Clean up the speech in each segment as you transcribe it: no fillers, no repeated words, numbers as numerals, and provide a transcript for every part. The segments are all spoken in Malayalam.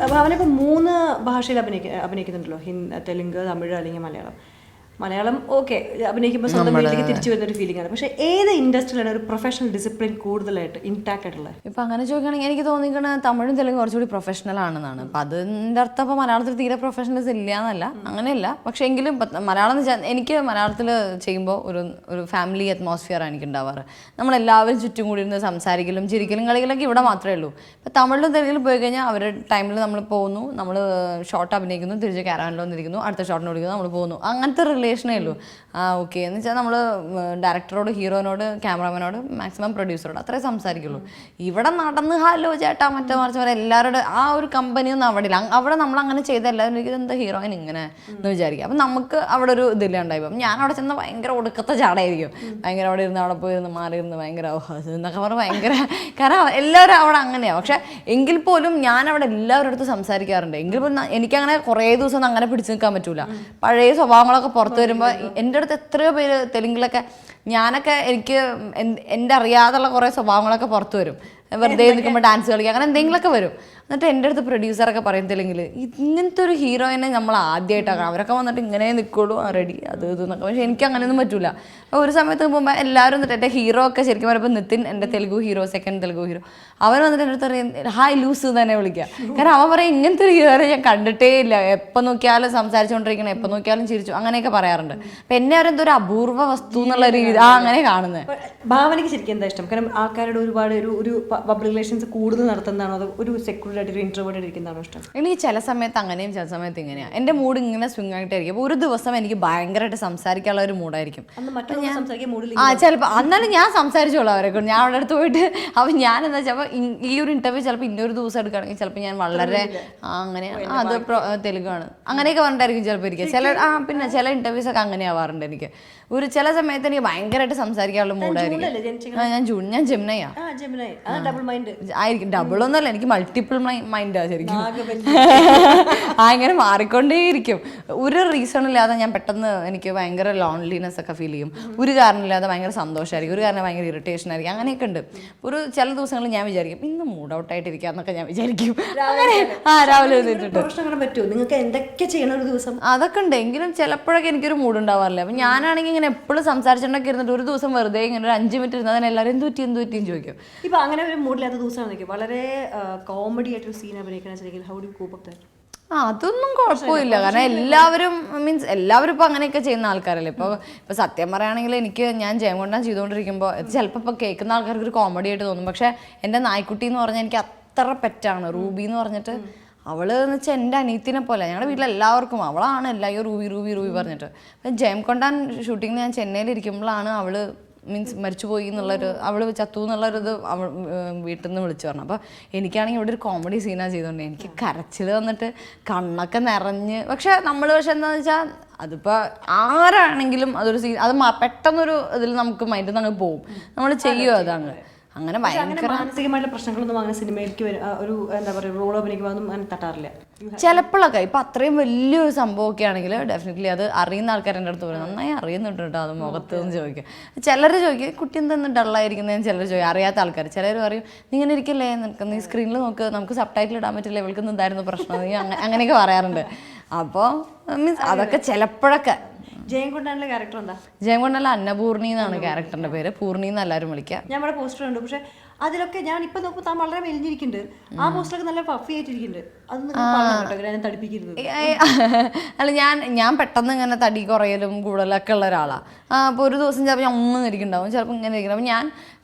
ഭാവന ഇപ്പോൾ 3 ഭാഷയിൽ അഭിനയിക്കുന്നുണ്ടല്ലോ, തെലുങ്ക്, തമിഴ് അല്ലെങ്കിൽ മലയാളം. മലയാളം ഓക്കെ അഭിനയിക്കുമ്പോൾ സ്വന്തം വീട്ടിലേക്ക് തിരിച്ചു വരുന്ന ഒരു ഫീലിംഗ് ആണ്. പക്ഷേ ഏത് ഇൻഡസ്ട്രിയിലാണ് ഒരു പ്രൊഫഷണൽ ഡിസിപ്ലിൻ കൂടുതലായിട്ട് ഇൻടാക്ട് ആയിട്ടുള്ളത്? ഇപ്പം അങ്ങനെ ചോദിക്കുകയാണെങ്കിൽ എനിക്ക് തോന്നിക്കുന്നത് തമിഴും തെലുങ്കും കുറച്ചുകൂടി പ്രൊഫഷണൽ ആണെന്നാണ്. അപ്പം അതിൻ്റെ അർത്ഥം ഇപ്പോൾ മലയാളത്തിൽ തീരെ പ്രൊഫഷണൽസ് ഇല്ല എന്നല്ല, അങ്ങനെയല്ല. പക്ഷേ എങ്കിലും മലയാളം എന്ന് വെച്ചാൽ എനിക്ക് മലയാളത്തിൽ ചെയ്യുമ്പോൾ ഒരു ഫാമിലി അറ്റ്മോസ്ഫിയറാണ് എനിക്ക് ഉണ്ടാവാറ്. നമ്മളെല്ലാവരും ചുറ്റും കൂടി ഇരുന്ന് സംസാരിക്കലും ചിരിക്കലും കളികളൊക്കെ ഇവിടെ മാത്രമേ ഉള്ളൂ. ഇപ്പം തമിഴിലും തെലുങ്കിലും പോയി കഴിഞ്ഞാൽ അവരുടെ ടൈമിൽ നമ്മൾ പോകുന്നു, നമ്മൾ ഷോർട്ട് അഭിനയിക്കുന്നു, തിരിച്ച് ക്യാരവാനിൽ വന്നിരിക്കുന്നു, അടുത്ത ഷോട്ടിന് വിളിക്കുന്നു, നമ്മൾ പോകുന്നു. അങ്ങനത്തെ റിലേഷനേ ഉള്ളൂ. ഓക്കെ എന്ന് വെച്ചാൽ നമ്മൾ ഡയറക്ടറോട്, ഹീറോനോട്, ക്യാമറാമാനോട്, മാക്സിമം പ്രൊഡ്യൂസറോട് അത്രേ സംസാരിക്കുള്ളൂ. ഇവിടെ നടന്ന് ഹലോ ചേട്ടാ മറ്റേ മറിച്ച് വരെ എല്ലാവരുടെ ആ ഒരു കമ്പനിയൊന്നും അവിടെ ഇല്ല. അവിടെ നമ്മൾ അങ്ങനെ ചെയ്ത എല്ലാവരും എന്താ ഹീറോയിൻ ഇങ്ങനെ എന്ന് വിചാരിക്കുക. അപ്പം നമുക്ക് അവിടെ ഒരു ഇതില്ല ഉണ്ടായിപ്പോൾ ഞാൻ അവിടെ ചെന്ന് ഭയങ്കര ഒടുക്കത്തെ ചാടായിരിക്കും. ഭയങ്കര അവിടെ ഇരുന്ന് അവിടെ പോയി ഇരുന്ന് മാറി ഇരുന്ന് ഭയങ്കര എന്നൊക്കെ പറഞ്ഞ് ഭയങ്കര, കാരണം എല്ലാവരും അവിടെ അങ്ങനെയാണ്. പക്ഷെ എങ്കിൽ പോലും ഞാൻ അവിടെ എല്ലാവരുടെ അടുത്ത് സംസാരിക്കാറുണ്ട്. എങ്കിൽ പോലും എനിക്കങ്ങനെ കുറേ ദിവസം അങ്ങനെ പിടിച്ചു നിൽക്കാൻ പറ്റൂല. പഴയ സ്വഭാവങ്ങളൊക്കെ പുറത്ത് വരുമ്പോൾ എൻ്റെ അടുത്ത് എത്രയോ പേര് തെലുങ്കിലൊക്കെ, ഞാനൊക്കെ എനിക്ക് എൻ്റെ അറിയാതുള്ള കുറേ സ്വഭാവങ്ങളൊക്കെ പുറത്ത് വരും. വെറുതെ നിൽക്കുമ്പോൾ ഡാൻസ് കളിക്കുക അങ്ങനെ എന്തെങ്കിലുമൊക്കെ വരും. എന്നിട്ട് എൻ്റെ അടുത്ത് പ്രൊഡ്യൂസറൊക്കെ പറയും തെലുങ്കിൽ ഇങ്ങനത്തെ ഒരു ഹീറോയിനെ നമ്മൾ ആദ്യമായിട്ടാണ്, അവരൊക്കെ വന്നിട്ട് ഇങ്ങനെ നിൽക്കുള്ളൂ റെഡി അത് ഇതെന്നൊക്കെ. പക്ഷേ എനിക്ക് അങ്ങനെയൊന്നും പറ്റൂല. അപ്പോൾ ഒരു സമയത്ത് പോകുമ്പോൾ എല്ലാവരും എന്നിട്ട് എൻ്റെ ഹീറോ ഒക്കെ ശരിക്കും പറയുമ്പോൾ നിതിൻ എൻ്റെ Telugu hero, second Telugu hero, അവൻ വന്നിട്ട് എൻ്റെ അടുത്ത് പറയും ഹായ് ലൂസ് തന്നെ വിളിക്കുക. കാരണം അവൻ പറയും ഇങ്ങനത്തെ ഒരു ഹീറോനെ ഞാൻ കണ്ടിട്ടേ ഇല്ല, എപ്പോൾ നോക്കിയാലും സംസാരിച്ചുകൊണ്ടിരിക്കണം, എപ്പോൾ നോക്കിയാലും ചിരിച്ചു, അങ്ങനെയൊക്കെ പറയാറുണ്ട്. അപ്പം എന്നെ അവരെന്തോ ഒരു അപൂർവ വസ്തു എന്നുള്ള രീതി അങ്ങനെ കാണുന്നത്. ഭാവനയ്ക്ക് ശരിക്കും എന്താ ഇഷ്ടം? കാരണം ആൾക്കാരുടെ ഒരുപാട് ഒരു പബ്ലിക് റിലേഷൻസ് കൂടുതൽ നടത്തുന്നതാണോ അതോ ഒരു സെക്യൂർഡ് ആയിട്ട് ഒരു ഇൻട്രോവേർട്ട് ഇരിക്കുന്നതാണോ ഇഷ്ടം? എനിക്ക് ചില സമയത്ത് അങ്ങനെയും ചില സമയത്ത് ഇങ്ങനെയാണ്. എൻ്റെ മൂഡ് ഇങ്ങനെ സ്വിങ് ആയിട്ടായിരിക്കും. അപ്പോൾ ഒരു ദിവസം എനിക്ക് ഭയങ്കരമായിട്ട് സംസാരിക്കാനുള്ള ഒരു മൂഡായിരിക്കും. ചിലപ്പോൾ എന്നാലും ഞാൻ സംസാരിച്ചോളൂ അവരെക്കൊണ്ട്. ഞാൻ അവിടെ അടുത്ത് പോയിട്ട് അപ്പം ഞാൻ എന്താ വെച്ചാൽ അപ്പോൾ ഈ ഒരു ഇൻ്റർവ്യൂ ചിലപ്പോൾ ഇന്നൊരു ദിവസം എടുക്കുകയാണെങ്കിൽ ചിലപ്പോൾ ഞാൻ വളരെ അങ്ങനെയാണ് അത് തെലുങ്കാണ് അങ്ങനെയൊക്കെ പറഞ്ഞിട്ടായിരിക്കും ചിലപ്പോൾ ഇരിക്കുക. പിന്നെ ചില ഇൻ്റർവ്യൂസൊക്കെ അങ്ങനെ ആവാറുണ്ട് എനിക്ക്. ഒരു ചില സമയത്ത് എനിക്ക് ഭയങ്കരമായിട്ട് സംസാരിക്കാനുള്ള മൂഡായിരിക്കും. ഞാൻ ജെമിനയാണ് ആയിരിക്കും. ഡബിൾ ഒന്നുമല്ല, എനിക്ക് മൾട്ടിപ്പിൾ മൈൻഡാണ് ശരിക്കും. അങ്ങനെ മാറിക്കൊണ്ടേയിരിക്കും. ഒരു റീസൺ ഇല്ലാതെ ഞാൻ പെട്ടെന്ന് എനിക്ക് ഭയങ്കര ലോൺലിനെസ് ഒക്കെ ഫീൽ ചെയ്യും. ഒരു കാരണമില്ലാതെ ഭയങ്കര സന്തോഷമായിരിക്കും, ഒരു കാരണം ഭയങ്കര ഇറിറ്റേഷൻ ആയിരിക്കും. അങ്ങനെയൊക്കെ ഉണ്ട്. ഒരു ചില ദിവസങ്ങളിൽ ഞാൻ വിചാരിക്കും ഇന്ന് മൂഡ് ഔട്ട് ആയിട്ടിരിക്കുക എന്നൊക്കെ ഞാൻ വിചാരിക്കും. രാവിലെ നിങ്ങൾക്ക് എന്തൊക്കെ ചെയ്യണം ഒരു ദിവസം അതൊക്കെ ഉണ്ട്. എങ്കിലും ചിലപ്പോഴൊക്കെ എനിക്കൊരു മൂഡ് ഉണ്ടാവാറില്ല. അപ്പം ഞാനാണെങ്കിൽ ഇങ്ങനെ എപ്പോഴും സംസാരിച്ചിട്ടൊക്കെ ഇരുന്നിട്ട് ഒരു ദിവസം വെറുതെ ഇങ്ങനെ ഒരു 5 മിനിറ്റ് ഇരുന്നാൽ തന്നെ എല്ലാവരും എന്ത് പറ്റിയും ചോദിക്കും. ഇപ്പം അങ്ങനെ ഒരു മൂഡില്ലാത്ത ദിവസമാണെങ്കിൽ വളരെ കോമഡി ആയിട്ടൊരു സീൻ അഭിനയിക്കണമെങ്കിൽ how do cope up that? അതൊന്നും കുഴപ്പമില്ല. കാരണം എല്ലാവരും ഇപ്പോൾ അങ്ങനെയൊക്കെ ചെയ്യുന്ന ആൾക്കാരല്ലേ. ഇപ്പോൾ സത്യം പറയുകയാണെങ്കിൽ ഞാൻ ജയംകൊണ്ടാൻ ചെയ്തുകൊണ്ടിരിക്കുമ്പോൾ ചിലപ്പോൾ ഇപ്പോൾ കേൾക്കുന്ന ആൾക്കാർക്ക് ഒരു കോമഡി ആയിട്ട് തോന്നും. പക്ഷേ എൻ്റെ നായ്ക്കുട്ടി എന്ന് പറഞ്ഞാൽ എനിക്ക് അത്ര പെറ്റാണ്. റൂബി എന്ന് പറഞ്ഞിട്ട് അവൾ എന്ന് വെച്ചാൽ എൻ്റെ അനിയത്തിനെ പോലെ. ഞങ്ങളുടെ വീട്ടിലെല്ലാവർക്കും അവളാണ് എല്ലാവരും റൂബി പറഞ്ഞിട്ട്. അപ്പം ജയംകൊണ്ടാൻ ഷൂട്ടിങ്ങിന് ഞാൻ ചെന്നൈയിലിരിക്കുമ്പോഴാണ് അവൾ മരിച്ചുപോയി എന്നുള്ളൊരു, അവൾ ചത്തു എന്നുള്ളൊരിത് വീട്ടിൽ നിന്ന് വിളിച്ചു പറഞ്ഞു. അപ്പോൾ എനിക്കാണെങ്കിൽ ഇവിടെ ഒരു കോമഡി സീനാണ് ചെയ്തുകൊണ്ട് എനിക്ക് കരച്ചിൽ വന്നിട്ട് കണ്ണൊക്കെ നിറഞ്ഞ്. പക്ഷെ എന്താണെന്ന് വെച്ചാൽ അതിപ്പോൾ ആരാണെങ്കിലും അതൊരു സീൻ അത് പെട്ടെന്നൊരു ഇതിൽ നമുക്ക് മൈൻഡിൽ നിന്ന് അങ്ങ് പോവും. നമ്മൾ ചെയ്യുമോ അതങ്ങ് അങ്ങനെ ഭയങ്കര മാനസികമായിട്ടുള്ള പ്രശ്നങ്ങളൊന്നും അങ്ങനെ സിനിമയിലേക്ക് ഒരു എന്താ പറയുക റോൾ അഭിനയിക്കുമ്പോൾ അങ്ങനെ തട്ടാറില്ല. ചിലപ്പോഴൊക്കെ ഇപ്പം അത്രയും വലിയൊരു സംഭവമൊക്കെ ആണെങ്കിൽ ഡെഫിനറ്റ്ലി അത് അറിയുന്ന ആൾക്കാർ എൻ്റെ അടുത്ത് പറയും നന്നായി അറിയുന്നുണ്ട് കേട്ടോ അത് മുഖത്ത് എന്ന് ചോദിക്കും. ചിലർ ചോദിക്കും കുട്ടി എന്തെന്ന് ഡള്ളായിരിക്കുന്നതെന്ന് ചിലർ ചോദിക്കും. അറിയാത്ത ആൾക്കാർ ചിലർ പറയും നീ ഇങ്ങനെ ഇരിക്കില്ലേ, നിനക്ക് നീ സ്ക്രീനിൽ നോക്ക്, നമുക്ക് സബ് ടൈറ്റിൽ ഇടാൻ പറ്റില്ല, ഇവൾക്ക് എന്തായിരുന്നു പ്രശ്നം, നീ അങ്ങനെയൊക്കെ പറയാറുണ്ട്. അപ്പോൾ അതൊക്കെ ചിലപ്പോഴൊക്കെ. ജയംകൊണ്ടാനുള്ള ക്യാരക്ടർ എന്താ? ജയംകൊണ്ടല്ല അന്നപൂർണി എന്നാണ് ക്യാരക്ടറിന്റെ പേര്. പൂർണി എന്ന് എല്ലാവരും വിളിക്കുക. ഞാൻ ഇവിടെ പോസ്റ്റർ ഉണ്ട്. പക്ഷെ അതിലൊക്കെ ഞാൻ ഇപ്പൊ നോക്കുമ്പോൾ താൻ വളരെ മെലിഞ്ഞിരിക്കുന്നുണ്ട്. ആ പോസ്റ്ററൊക്കെ നല്ല പഫി ആയിട്ടിരിക്കുന്നുണ്ട്. അതൊന്നും തടിപ്പിക്കരുത്. അല്ല ഞാൻ പെട്ടെന്ന് ഇങ്ങനെ തടി കുറയലും കൂടുതലൊക്കെ ഉള്ള ഒരാളാണ്. അപ്പോൾ ഒരു ദിവസം ചിലപ്പോൾ ഞാൻ ഒന്നും ഇരിക്കുന്നുണ്ടാവും, ചിലപ്പോൾ ഇങ്ങനെ ഇരിക്കണം. അപ്പം ഞാൻ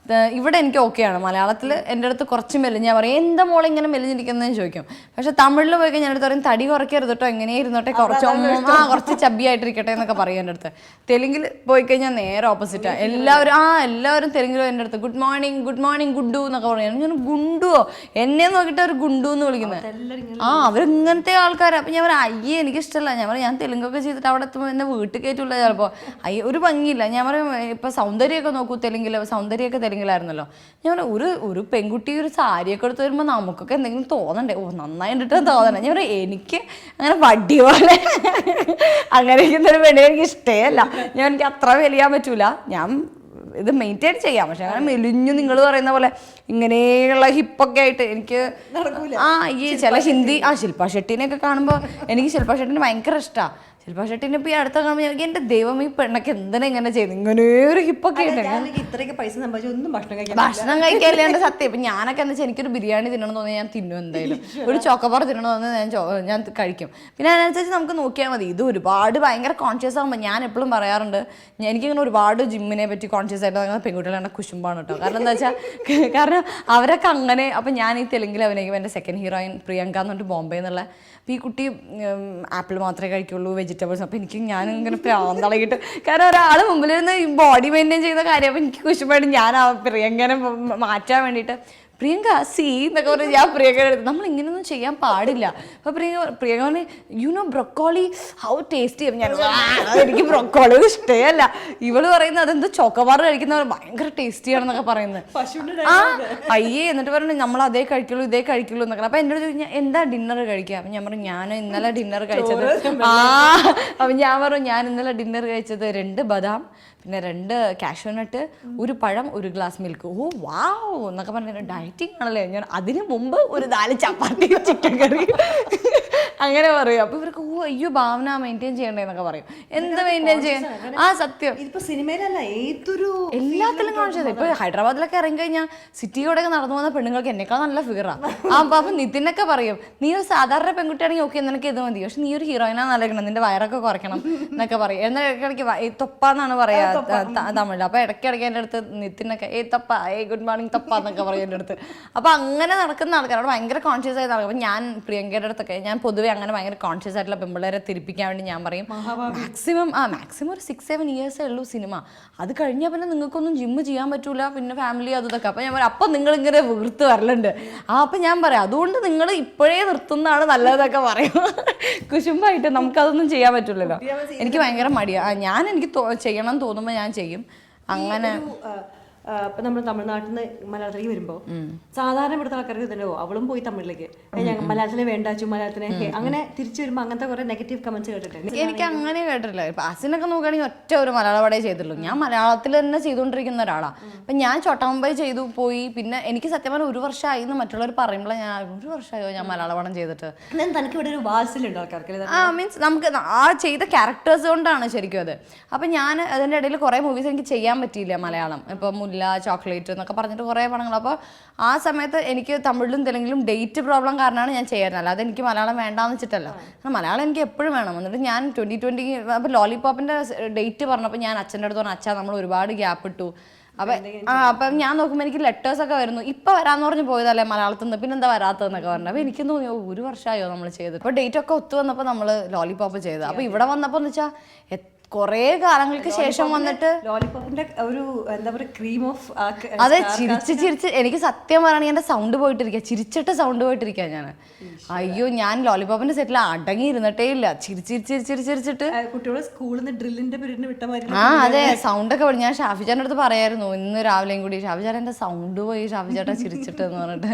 ഇവിടെ എനിക്ക് ഓക്കെയാണ്. മലയാളത്തിൽ എൻ്റെ അടുത്ത് കുറച്ച് മെലിഞ്ഞ് ഞാൻ പറയും എന്താ മോളെ ഇങ്ങനെ മെലിഞ്ഞിരിക്കുന്നതെന്ന് ചോദിക്കും. പക്ഷെ തമിഴിൽ പോയി കഴിഞ്ഞാൽ എൻ്റെ അടുത്ത് പറയും തടി കുറയ്ക്കരുത് കേട്ടോ, എങ്ങനെ ഇരുന്നോട്ടെ, കുറച്ച് ചബ്ബിയായിട്ടിരിക്കട്ടെ എന്നൊക്കെ പറയും എൻ്റെ അടുത്ത്. തെലുങ്കിൽ പോയി കഴിഞ്ഞാൽ നേരെ ഓപ്പോസിറ്റാണ്. എല്ലാവരും തെലുങ്കിലും എൻ്റെ അടുത്ത് ഗുഡ് മോർണിംഗ് ഗുഡു എന്നൊക്കെ പറയും. ഞാൻ ഗുണ്ടുവോ എന്നെ നോക്കിയിട്ട് അവർ ഗുണ്ടു എന്ന് വിളിക്കുന്നത്. അവരിങ്ങനത്തെ ആൾക്കാരാണ്. അപ്പം ഞാൻ പറയാം അയ്യേ എനിക്കിഷ്ടമല്ല. ഞാൻ തെലുങ്കൊക്കെ ചെയ്തിട്ട് അവിടെ എത്തുമ്പോൾ എന്നെ വീട്ടിൽ കയറ്റില്ല ചിലപ്പോൾ. ഒരു ഭംഗിയില്ല. ഞാൻ പറയും ഇപ്പം സൗന്ദര്യമൊക്കെ നോക്കൂ സൗന്ദര്യമൊക്കെ തെലുങ്കിലായിരുന്നല്ലോ. ഞാൻ ഒരു പെൺകുട്ടി ഒരു സാരിയൊക്കെ എടുത്ത് വരുമ്പോൾ നമുക്കൊക്കെ എന്തെങ്കിലും തോന്നണ്ടേ, നന്നായി കണ്ടിട്ട് തോന്നണം. ഞാൻ പറയാം എനിക്ക് അങ്ങനെ വടി പോലെ അങ്ങനെ ഇരിക്കുന്നൊരു പെണ്ണിനെ എനിക്ക് ഇഷ്ടമേ അല്ല. എനിക്ക് അത്ര വലിയാൻ പറ്റൂല. ഞാൻ ഇത് മെയിൻറ്റെയിൻ ചെയ്യാം. പക്ഷെ അങ്ങനെ മെലിഞ്ഞു നിങ്ങൾ പറയുന്ന പോലെ ഇങ്ങനെയുള്ള ഹിപ്പൊക്കെ ആയിട്ട് എനിക്ക് ഈ ചില ഹിന്ദി ശില്പ ഷെട്ടിനെയൊക്കെ കാണുമ്പോൾ എനിക്ക് ശില്പ ഷെട്ടിനെ ഭയങ്കര ഇഷ്ടമാണ്. ശില്പ ഷെട്ടിനെ ഇപ്പോൾ ഈ അടുത്ത കാണുമ്പോൾ എനിക്ക് എൻ്റെ ദൈവം ഈ പെണ്ണൊക്കെ എന്തിനാ ഇങ്ങനെ ചെയ്യുന്നത്, ഇങ്ങനെ ഒരു ഹിപ്പൊക്കെ ഇത്രയൊക്കെ പൈസ സമ്പാദിച്ചു ഒന്നും ഭക്ഷണം കഴിക്കാനില്ലാണ്ട് സത്യം. ഇപ്പം ഞാനൊക്കെ എന്താ വെച്ചാൽ എനിക്കൊരു ബിരിയാണി തിന്നണമെന്ന് തോന്നി ഞാൻ തിന്നും, എന്തായാലും ഒരു ചോക്കോബാർ തിന്നണമെന്ന് ഞാൻ കഴിക്കും. പിന്നെ അതിനനുസരിച്ച് നമുക്ക് നോക്കിയാൽ മതി. ഇത് ഒരുപാട് ഭയങ്കര കോൺഷ്യസ് ആകുമ്പോൾ ഞാൻ എപ്പോഴും പറയാറുണ്ട്, എനിക്കിങ്ങനെ ഒരുപാട് ജിമ്മിനെ പറ്റി കോൺഷ്യസ് ആയിട്ട് അങ്ങനെ പെൺകുട്ടികളെ കുശുമ്പാണ് കേട്ടോ. കാരണം എന്താ വെച്ചാൽ കാരണം അവരൊക്കെ അങ്ങനെ. അപ്പം ഞാൻ ഈ തെലുങ്കിൽ അഭിനയിക്കും. എൻ്റെ സെക്കൻഡ് ഹീറോയിൻ പ്രിയങ്ക എന്ന് പറഞ്ഞിട്ട് ബോംബെ എന്നുള്ള. അപ്പോൾ ഈ കുട്ടി ആപ്പിൾ മാത്രമേ കഴിക്കുള്ളൂ, വെജിറ്റബിൾസ്. അപ്പോൾ എനിക്ക് ഞാനിങ്ങനെ പ്രാന്തളകിട്ട്, കാരണം ഒരാൾ മുമ്പിലിരുന്ന് ഈ ബോഡി മെയിൻറ്റെയിൻ ചെയ്യുന്ന കാര്യം. അപ്പോൾ എനിക്ക് കുശുമായിട്ട് ഞാൻ ആ പ്രിയങ്കനെ മാറ്റാൻ വേണ്ടിയിട്ട് പ്രിയങ്ക സീ എന്നൊക്കെ പറഞ്ഞ് ഞാൻ പ്രിയങ്കയുടെ അടുത്ത് നമ്മൾ ഇങ്ങനെയൊന്നും ചെയ്യാൻ പാടില്ല. അപ്പോൾ പ്രിയങ്ക പറഞ്ഞ് you know broccoli how tasty. ഞാൻ എനിക്ക് ബ്രൊക്കോളി ഇഷ്ടേ അല്ല. ഇവള് പറയുന്നത് അതെന്ത് ചോക്കോബാർ കഴിക്കുന്നവർ ഭയങ്കര ടേസ്റ്റിയാണെന്നൊക്കെ പറയുന്നത്. അയ്യേ എന്നിട്ട് പറഞ്ഞു നമ്മൾ അതേ കഴിക്കുള്ളൂ ഇതേ കഴിക്കുള്ളൂ എന്നൊക്കെ. അപ്പോൾ എൻ്റെ അടുത്ത് എന്താ ഡിന്നർ കഴിക്കുക? അപ്പം ഞാൻ പറഞ്ഞു ഞാൻ ഇന്നലെ ഡിന്നർ കഴിച്ചത് അപ്പം ഞാൻ പറഞ്ഞു ഞാൻ ഇന്നലെ ഡിന്നർ കഴിച്ചത് 2 ബദാം, പിന്നെ 2 കാഷ്യൂനട്ട്, 1 പഴം, 1 ഗ്ലാസ് മിൽക്ക്. ഓ വാവ് എന്നൊക്കെ പറഞ്ഞു. ഡയറ്റിംഗ് ആണല്ലേ. ഞാൻ അതിന് മുമ്പ് ഒരു 4 ചപ്പാത്തി ചിക്കൻ കറി അങ്ങനെ പറയും. അപ്പോൾ ഇവർക്ക് അയ്യോ ഭാവന മെയിൻറ്റെയിൻ ചെയ്യണ്ടേന്നൊക്കെ പറയും. എന്ത് മെയിൻറ്റെയിൻ ചെയ്യാൻ? സത്യം ഇപ്പൊ സിനിമയിലല്ല ഏതൊരു എല്ലാത്തിലും കാണിച്ചത്. ഇപ്പൊ ഹൈദരാബാദിലൊക്കെ ഇറങ്ങി കഴിഞ്ഞാൽ സിറ്റിയോടെയൊക്കെ നടന്നു പോകുന്ന പെണ്ണുങ്ങൾക്ക് എന്നെക്കാൾ നല്ല ഫിഗറാണ്. അപ്പൊ നിതിനൊക്കെ പറയും നീ ഒരു സാധാരണ പെൺകുട്ടിയാണെങ്കിൽ ഓക്കെ നിനക്ക് ഇത് മതി, പക്ഷെ നീ ഒരു ഹീറോയിനാ നല്ലക്കണം, നിന്റെ വയറൊക്കെ കുറയ്ക്കണം എന്നൊക്കെ പറയും. എന്നാൽ ഇടയ്ക്കിടയ്ക്ക് തൊപ്പാന്നാണ് പറയാ തമിഴിൽ. അപ്പൊ ഇടയ്ക്കിടയ്ക്ക് എൻ്റെ അടുത്ത് നിതിനൊക്കെ തൊപ്പ ഗുഡ് മോർണിംഗ് തൊപ്പ എന്നൊക്കെ പറയും എൻ്റെ അടുത്ത്. അപ്പൊ അങ്ങനെ നടക്കുന്ന ആൾക്കാരോട് ഭയങ്കര കോൺഷ്യസ് ആയി നടക്കും. അപ്പൊ ഞാൻ പ്രിയങ്കയുടെ അടുത്തൊക്കെ ഞാൻ പൊതുവെ അങ്ങനെ ഭയങ്കര കോൺഷ്യസ് ആയിട്ടുള്ള പെമ്പിള്ളേരെ തിരിപ്പിക്കാൻ വേണ്ടി ഞാൻ പറയും മാക്സിമം ഒരു 6-7 ഇയേഴ്സേ ഉള്ളൂ സിനിമ. അത് കഴിഞ്ഞാൽ പിന്നെ നിങ്ങൾക്കൊന്നും ജിമ്മ് ചെയ്യാൻ പറ്റൂല, പിന്നെ ഫാമിലി അതൊക്കെ. അപ്പം ഞാൻ പറയാം അപ്പം നിങ്ങളിങ്ങനെ വീർത്ത് വരലുണ്ട്. അപ്പം ഞാൻ പറയാം അതുകൊണ്ട് നിങ്ങൾ ഇപ്പോഴേ നിർത്തുന്നതാണ് നല്ലതൊക്കെ പറയും. കുശുമ്പായിട്ട് നമുക്കതൊന്നും ചെയ്യാൻ പറ്റില്ലല്ലോ. എനിക്ക് ഭയങ്കര മടിയാണ്. എനിക്ക് ചെയ്യണം തോന്നുമ്പോൾ ഞാൻ ചെയ്യും. അങ്ങനെ ഇപ്പൊ നമ്മൾ തമിഴ്നാട്ടിൽ നിന്ന് മലയാളത്തിലേക്ക് വരുമ്പോ സാധാരണ ഇവിടുത്തെ ആൾക്കാർക്ക് തന്നെ അവളും പോയി തമിഴിലേക്ക് മലയാളത്തിനെ വേണ്ടാച്ചു മലയാളത്തിനെ അങ്ങനെ തിരിച്ചു വരുമ്പോ അങ്ങനത്തെ കുറെ നെഗറ്റീവ് കമന്റ്സ് കേട്ടിട്ടുണ്ട്. എനിക്ക് അങ്ങനെ കേട്ടിട്ടില്ല. ഇപ്പൊ അസിനൊക്കെ നോക്കുകയാണെങ്കിൽ ഒറ്റ ഒരു മലയാള പടേ ചെയ്തുള്ളൂ. ഞാൻ മലയാളത്തിൽ തന്നെ ചെയ്തുകൊണ്ടിരിക്കുന്ന ഒരാളാണ്. അപ്പൊ ഞാൻ ചോട്ടാമുംബൈ ചെയ്തു പോയി. പിന്നെ എനിക്ക് സത്യം പറഞ്ഞാൽ 1 വർഷമായി എന്ന് മറ്റുള്ളവർ പറയുമ്പോൾ ഞാൻ 1 വർഷമായോ ഞാൻ മലയാള പടം ചെയ്തിട്ട്. തനിക്ക് ഇവിടെ ഒരു വാത്സല്യമുണ്ടോ ആൾക്കാർക്ക്? മീൻസ് നമുക്ക് ആ ചെയ്ത ക്യാരക്ടേഴ്സ് കൊണ്ടാണ് ശരിക്കും അത്. അപ്പം ഞാൻ അതിൻ്റെ ഇടയിൽ കുറേ മൂവീസ് എനിക്ക് ചെയ്യാൻ പറ്റിയില്ല മലയാളം. ഇപ്പം ചോക്ലേറ്റ് എന്നൊക്കെ പറഞ്ഞിട്ട് കുറേ പടങ്ങൾ. അപ്പോൾ ആ സമയത്ത് എനിക്ക് തമിഴിലും തെലുങ്കിലും ഡേറ്റ് പ്രോബ്ലം കാരണമാണ് ഞാൻ ചെയ്യാറുള്ളത്. അല്ലാതെ എനിക്ക് മലയാളം വേണ്ടാന്ന് വെച്ചിട്ടല്ല. മലയാളം എനിക്ക് എപ്പോഴും വേണം. എന്നിട്ട് ഞാൻ 2020 അപ്പോൾ ലോലിപോപ്പിൻ്റെ ഡേറ്റ് പറഞ്ഞപ്പോൾ ഞാൻ അച്ഛൻ്റെ അടുത്ത് പറഞ്ഞു അച്ഛാ നമ്മൾ ഒരുപാട് ഗ്യാപ്പ് ഇട്ടു. അപ്പം ഞാൻ നോക്കുമ്പോൾ എനിക്ക് ലെറ്റേഴ്സൊക്കെ വരുന്നു. ഇപ്പം വരാമെന്ന് പറഞ്ഞ് പോയതല്ലേ മലയാളത്തിൽ നിന്ന്, പിന്നെന്താ വരാത്തതെന്നൊക്കെ പറഞ്ഞു. അപ്പോൾ എനിക്ക് തോന്നി 1 വർഷമായോ നമ്മൾ ചെയ്തത്. അപ്പോൾ ഡേറ്റ് ഒക്കെ ഒത്തു വന്നപ്പോൾ നമ്മൾ ലോലിപോപ്പ് ചെയ്തത്. അപ്പോൾ ഇവിടെ വന്നപ്പോൾ എന്ന് വെച്ചാൽ കുറേ കാലങ്ങൾക്ക് ശേഷം വന്നിട്ട് ലോലിപോപ്പിന്റെ ഒരു എന്താ പറയുക ക്രീം ഓഫ് അതെ ചിരിച്ച് എനിക്ക് സത്യം പറയുകയാണെങ്കിൽ എൻ്റെ സൗണ്ട് പോയിട്ടിരിക്കുക, ചിരിച്ചിട്ട് സൗണ്ട് പോയിട്ടിരിക്കുക ഞാൻ. അയ്യോ ഞാൻ ലോലിപോപ്പിന്റെ സെറ്റിൽ അടങ്ങി ഇരുന്നിട്ടേ ഇല്ല. ചിരിച്ചിട്ട് കുട്ടികളെ സ്കൂളിൽ നിന്ന് ഡ്രില്ലിന്റെ പീരീഡിന് വിട്ട മാതിരി അതെ സൗണ്ടൊക്കെ പോയി. ഞാൻ ഷാഫിജാന്റെ അടുത്ത് പറയായിരുന്നു ഇന്ന് രാവിലെയും കൂടി, ഷാഫിജാൻ എൻ്റെ സൗണ്ട് പോയി ഷാഫിജാട്ടാ ചിരിച്ചിട്ട് എന്ന് പറഞ്ഞിട്ട്.